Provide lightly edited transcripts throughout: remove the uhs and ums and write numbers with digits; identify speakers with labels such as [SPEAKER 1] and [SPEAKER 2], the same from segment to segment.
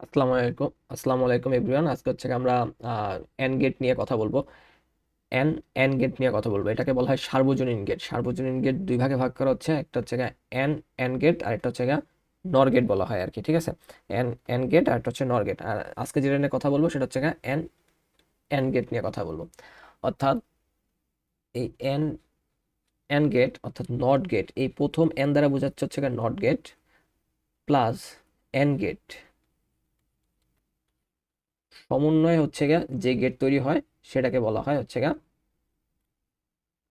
[SPEAKER 1] আসসালামু আলাইকুম এভরিওয়ান। আজকে হচ্ছে আমরা এন গেট নিয়ে কথা বলবো। এন এন গেট নিয়ে কথা বলবো। এটাকে বলা হয় সার্বজনীন গেট। সার্বজনীন গেট দুই ভাগে ভাগ করা হচ্ছে, একটা হচ্ছে এন এন গেট আর একটা হচ্ছে নর গেট বলা হয় আর কি। ঠিক আছে, এন এন গেট আর একটা হচ্ছে নর গেট। আর আজকে যেটা নিয়ে কথা বলবো সেটা হচ্ছে এন এন গেট নিয়ে কথা বলবো। অর্থাৎ এই এন এন গেট অর্থাৎ নট গেট, এই প্রথম এন দ্বারা বোঝাচ্ছে হচ্ছে not gate plus N gate সমন্বয় হচ্ছে যে গেট তৈরি হয় সেটাকে বলা হয় হচ্ছে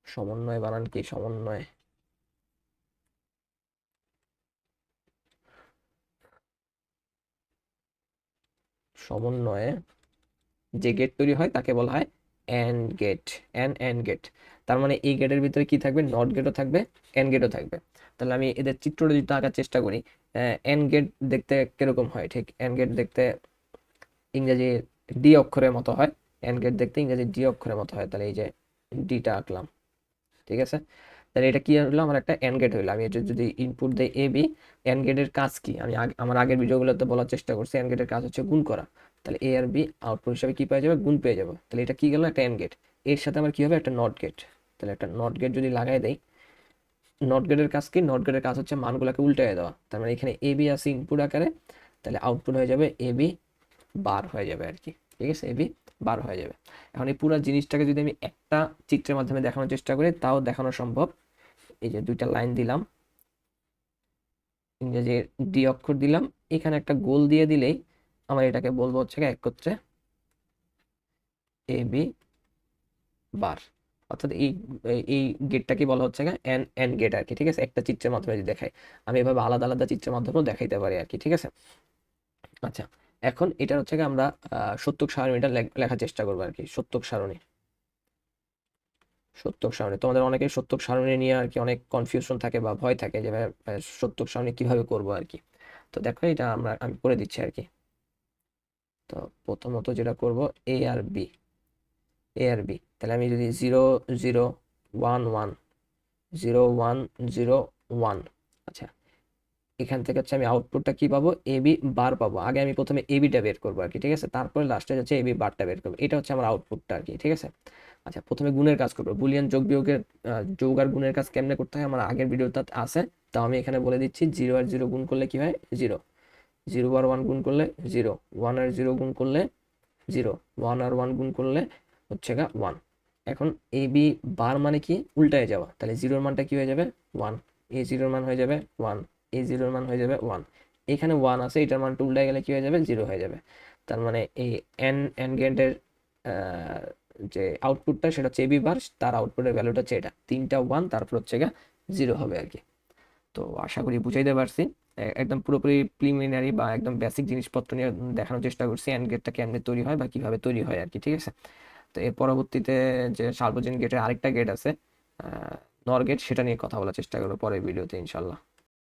[SPEAKER 1] সমন্বয়। বানান কি সমন্বয়? সমন্বয়ে যে গেট তৈরি হয় তাকে বলা হয় এন্ড গেট। এন্ড গেট, তার মানে এই গেটের ভিতরে কি থাকবে? নট গেটও থাকবে, এন্ড গেটও থাকবে। তাহলে আমি এদের চিত্রটা যদি আঁকার চেষ্টা করি, এন্ড গেট দেখতে কিরকম হয়? ঠিক এন্ড গেট দেখতে ইংরেজি ডি অক্ষরের মতো হয়। এন্ড গেট দেখতে ইংরেজি ডি অক্ষরের মতো হয়। তাহলে এই যে ডিটা আঁকলাম, ঠিক আছে। তাহলে এটা কি হলো? আমার একটা এন্ড গেট হইলো। আমি এটা যদি ইনপুট দেই এ বি, এন্ড গেটের কাজ কি? আমি আমার আগের ভিডিওগুলোতে বলার চেষ্টা করছি, এন্ড গেটের কাজ হচ্ছে গুণ করা। তাহলে এ আর বি আউটপুট হিসাবে কি পেয়ে যাবে? গুণ পেয়ে যাবে। তাহলে এটা কি গেল? একটা এন্ড গেট। এর সাথে আমার কি হবে? একটা নট গেট। তাহলে একটা নট গেট যদি লাগাই দেই, নট গেটের কাজ কি? নট গেটের কাজ হচ্ছে মানগুলোকে উল্টায় দেওয়া। তার মানে এখানে এ বি আছে ইনপুট আকারে, তাহলে আউটপুট হয়ে যাবে এ বি বার হয়ে যাবে আর কি। ঠিক আছে, এবি বার হয়ে যাবে। এখন এই পুরো জিনিসটাকে যদি আমি একটা চিত্রের মাধ্যমে দেখানোর চেষ্টা করি, তাও দেখানো সম্ভব। এই যে দুইটা লাইন দিলাম, ইংরেজি ডি অক্ষর দিলাম, এখানে একটা গোল দিয়ে দিলেই আমার এটাকে বলবো হচ্ছে এক হচ্ছে এ বি বার। অর্থাৎ এই গেটটাকে বলা হচ্ছে এন এন গেট আর কি। ঠিক আছে, একটা চিত্রের মাধ্যমে যদি দেখাই, আমি এভাবে আলাদা আলাদা চিত্রের মাধ্যমেও দেখাইতে পারি আর কি। ঠিক আছে, আচ্ছা। এখন এটা হচ্ছে আমরা সত্যক সারণীটা লেখার চেষ্টা করবো আর কি। সত্যক সারণী, সত্যক সারণী তোমাদের অনেকেই সত্যক সারণী নিয়ে আর কি অনেক কনফিউশন থাকে বা ভয় থাকে যে ভাই, সত্যক সারণী কিভাবে করবো আর কি। তো দেখো এটা আমি করে দিচ্ছি আর কি। তো প্রথমত যেটা করব, এ আর বি, এ আর বি, তাহলে আমি যদি 0 0 1 1 0 1 0 1, আচ্ছা, এখান থেকে হচ্ছে আমি আউটপুটটা কি পাবো? এ বি বার পাবো। আগে আমি প্রথমে এ বিটা বের করবো আর কি। ঠিক আছে, তারপরে লাস্টে যাচ্ছে এ বি বারটা বের করবো। এটা হচ্ছে আমার আউটপুটটা আর কি। ঠিক আছে, আচ্ছা, প্রথমে গুণের কাজ করবো। বুলিয়ান যোগ বিয়োগের যোগ আর গুণের কাজ কেমনে করতে হয় আমার আগের ভিডিওতে আছে, তো আমি এখানে বলে দিচ্ছি। 0 আর 0 গুণ করলে কি হয়? 0। 0 আর 1 গুণ করলে 0। 1 আর 0 গুণ করলে 0। 1 আর 1 গুণ করলে হচ্ছে 1। এখন এ বি বার মানে কি? উল্টায় যাওয়া। তাহলে জিরোর মানটা কি হয়ে যাবে? 1। এ জিরোর মান হয়ে যাবে 1। এ জিরোর মান হয়ে যাবে 1। এখানে 1 আছে, এটার মানটা উল্টায় গেলে কি হয়ে যাবে? 0 হয়ে যাবে। তার মানে এই এন এন গেটের যে আউটপুটটা সেটা হচ্ছে এবি বার, তার আউটপুটের ভ্যালুটা হচ্ছে এটা তিনটা 1, তারপর হচ্ছে 0 হবে আর কি। তো আশা করি বুঝাইতে পারছি। একদম পুরোপুরি প্রিলিমিনারি বা একদম বেসিক জিনিসপত্র নিয়ে দেখানোর চেষ্টা করছি, অ্যান্ড গেটটা কেমনে তৈরি হয় বা কিভাবে তৈরি হয় আর কি। ঠিক আছে, তো এর পরবর্তীতে যে সার্বজনীন গেটের আরেকটা গেট আছে, নর গেট, সেটা নিয়ে কথা বলার চেষ্টা করবো পরের ভিডিওতে ইনশাল্লাহ।